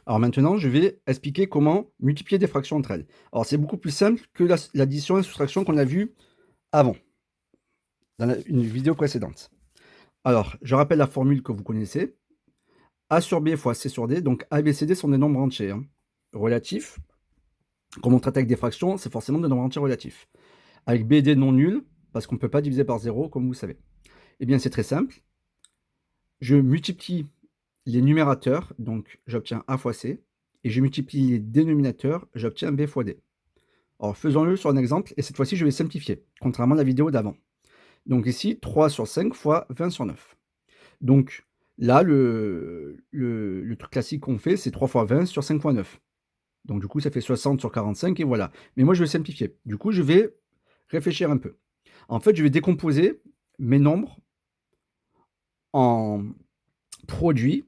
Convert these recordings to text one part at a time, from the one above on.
Alors maintenant, je vais expliquer comment multiplier des fractions entre elles. Alors c'est beaucoup plus simple que l'addition et la soustraction qu'on a vu avant, dans une vidéo précédente. Alors, je rappelle la formule que vous connaissez. A sur B fois C sur D, donc A, B, C, D sont des nombres entiers, hein, relatifs. Comme on traite avec des fractions, c'est forcément des nombres entiers relatifs. Avec B et D non nuls, parce qu'on ne peut pas diviser par 0, comme vous savez. Eh bien, c'est très simple. Je multiplie les numérateurs, donc j'obtiens A fois C, et je multiplie les dénominateurs, j'obtiens B fois D. Alors faisons-le sur un exemple, et cette fois-ci je vais simplifier, contrairement à la vidéo d'avant. Donc ici, 3 sur 5 fois 20 sur 9. Donc là, le truc classique qu'on fait, c'est 3 fois 20 sur 5 fois 9. Donc du coup, ça fait 60 sur 45, et voilà. Mais moi, je vais simplifier. Du coup, je vais réfléchir un peu. En fait, je vais décomposer mes nombres en produits,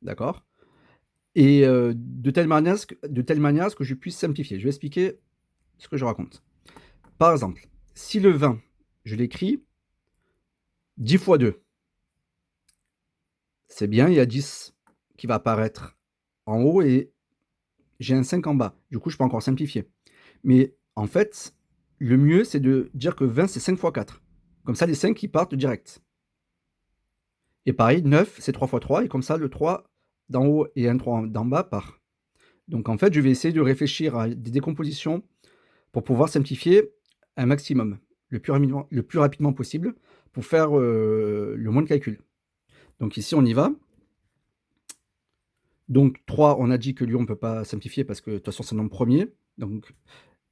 d'accord? Et de telle manière à ce que je puisse simplifier. Je vais expliquer ce que je raconte. Par exemple, si le 20, je l'écris 10 fois 2, c'est bien, il y a 10 qui va apparaître en haut et j'ai un 5 en bas. Du coup, je peux encore simplifier. Mais en fait, le mieux, c'est de dire que 20, c'est 5 fois 4. Comme ça, les 5, ils partent direct. Et pareil, 9, c'est 3 fois 3. Et comme ça, le 3 d'en haut et un 3 d'en bas part. Donc en fait, je vais essayer de réfléchir à des décompositions pour pouvoir simplifier un maximum, le plus rapidement possible, pour faire le moins de calculs. Donc ici, on y va. Donc 3, on a dit que lui, on ne peut pas simplifier parce que de toute façon, c'est un nombre premier. Donc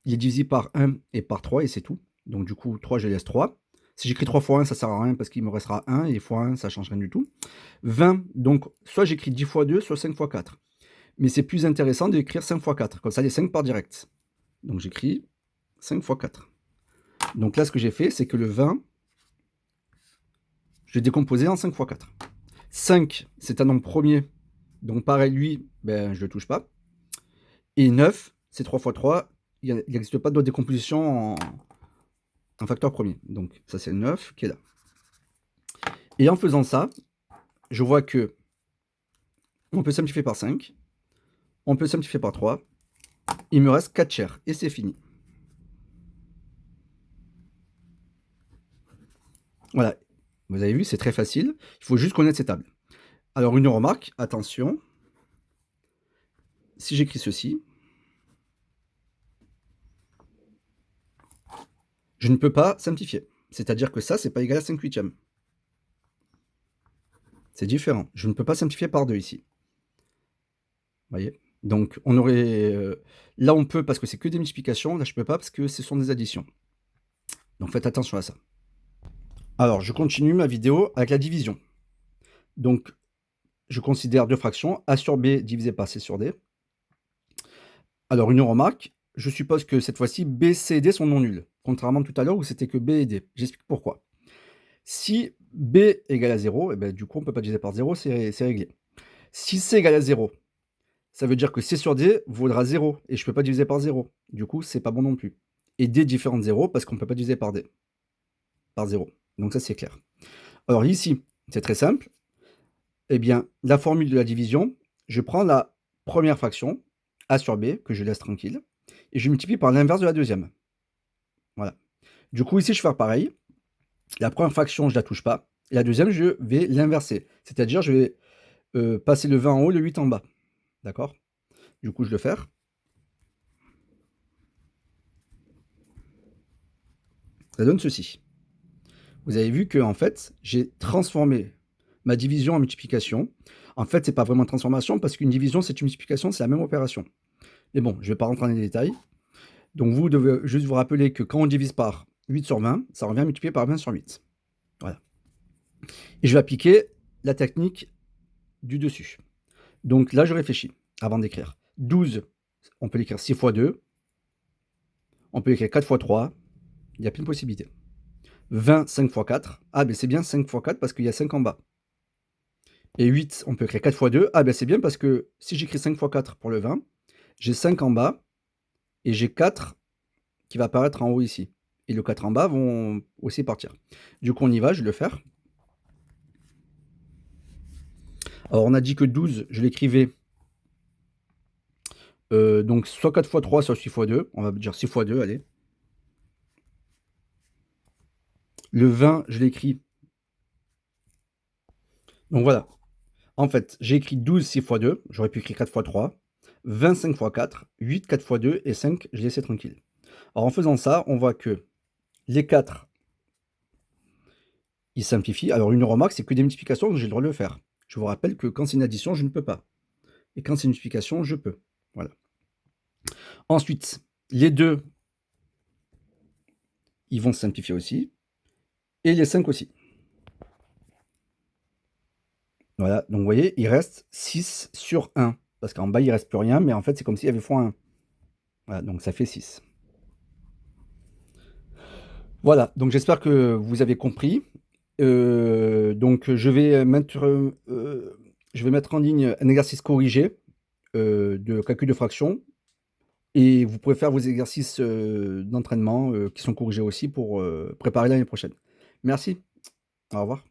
il est divisé par 1 et par 3 et c'est tout. Donc du coup, 3, je laisse 3. Si j'écris 3 fois 1, ça ne sert à rien parce qu'il me restera 1 et fois 1, ça ne change rien du tout. 20, donc soit j'écris 10 fois 2, soit 5 fois 4. Mais c'est plus intéressant d'écrire 5 fois 4. Comme ça, les 5 partent direct. Donc j'écris 5 fois 4. Donc là, ce que j'ai fait, c'est que le 20, je l'ai décomposé en 5 fois 4. 5, c'est un nombre premier. Donc pareil, lui, ben, je ne le touche pas. Et 9, c'est 3 fois 3. Il n'existe pas d'autre décomposition en facteur premier. Donc ça, c'est 9 qui est là. Et en faisant ça, je vois que on peut simplifier par 5. On peut simplifier par 3. Il me reste 4 tiers. Et c'est fini. Voilà. Vous avez vu, c'est très facile. Il faut juste connaître ces tables. Alors, une remarque, attention. Si j'écris ceci, je ne peux pas simplifier. C'est-à-dire que ça, c'est pas égal à 5 huitièmes. C'est différent. Je ne peux pas simplifier par 2 ici. Vous voyez? Donc, on aurait... là, on peut parce que c'est que des multiplications. Là, je ne peux pas parce que ce sont des additions. Donc, faites attention à ça. Alors, je continue ma vidéo avec la division. Donc, je considère deux fractions, A sur B divisé par C sur D. Alors, une remarque, je suppose que cette fois-ci, B, C et D sont non nuls, contrairement à tout à l'heure où c'était que B et D. J'explique pourquoi. Si B égale à 0, et ben, du coup, on ne peut pas diviser par 0, c'est réglé. Si C égale à 0, ça veut dire que C sur D vaudra 0, et je ne peux pas diviser par 0. Du coup, c'est pas bon non plus. Et D différent de 0, parce qu'on ne peut pas diviser par D, par 0. Donc ça, c'est clair. Alors ici, c'est très simple. Eh bien, la formule de la division, je prends la première fraction, A sur B, que je laisse tranquille, et je multiplie par l'inverse de la deuxième. Voilà. Du coup, ici, je vais faire pareil. La première fraction, je ne la touche pas. Et la deuxième, je vais l'inverser. C'est-à-dire, je vais passer le 20 en haut, le 8 en bas. D'accord? Du coup, je vais le faire. Ça donne ceci. Vous avez vu que, en fait, j'ai transformé ma division en multiplication. En fait, ce n'est pas vraiment une transformation, parce qu'une division, c'est une multiplication, c'est la même opération. Mais bon, je ne vais pas rentrer dans les détails. Donc vous devez juste vous rappeler que quand on divise par 8 sur 20, ça revient multiplié par 20 sur 8. Voilà. Et je vais appliquer la technique du dessus. Donc là, je réfléchis avant d'écrire. 12, on peut l'écrire 6 fois 2. On peut l'écrire 4 fois 3. Il y a plein de possibilités. 20, 5 fois 4. Ah, ben c'est bien 5 fois 4 parce qu'il y a 5 en bas. Et 8, on peut écrire 4 fois 2. Ah, ben c'est bien parce que si j'écris 5 fois 4 pour le 20, j'ai 5 en bas et j'ai 4 qui va apparaître en haut ici. Et le 4 en bas vont aussi partir. Du coup, on y va, je vais le faire. Alors, on a dit que 12, je l'écrivais Donc soit 4 fois 3, soit 6 fois 2. On va dire 6 fois 2, allez. Le 20, je l'écris. Donc voilà. En fait, j'ai écrit 12 6 fois 2, j'aurais pu écrire 4 fois 3, 25 fois 4, 8 4 fois 2 et 5, je laissais tranquille. Alors en faisant ça, on voit que les 4, ils simplifient. Alors une remarque, c'est que des multiplications, j'ai le droit de le faire. Je vous rappelle que quand c'est une addition, je ne peux pas. Et quand c'est une multiplication, je peux. Voilà. Ensuite, les 2, ils vont se simplifier aussi. Et les 5 aussi. Voilà, donc vous voyez, il reste 6 sur 1. Parce qu'en bas, il reste plus rien, mais en fait, c'est comme s'il y avait x1. Voilà, donc ça fait 6. Voilà, donc j'espère que vous avez compris. Donc je vais mettre en ligne un exercice corrigé, de calcul de fractions et vous pouvez faire vos exercices, d'entraînement, qui sont corrigés aussi pour, préparer l'année prochaine. Merci, au revoir.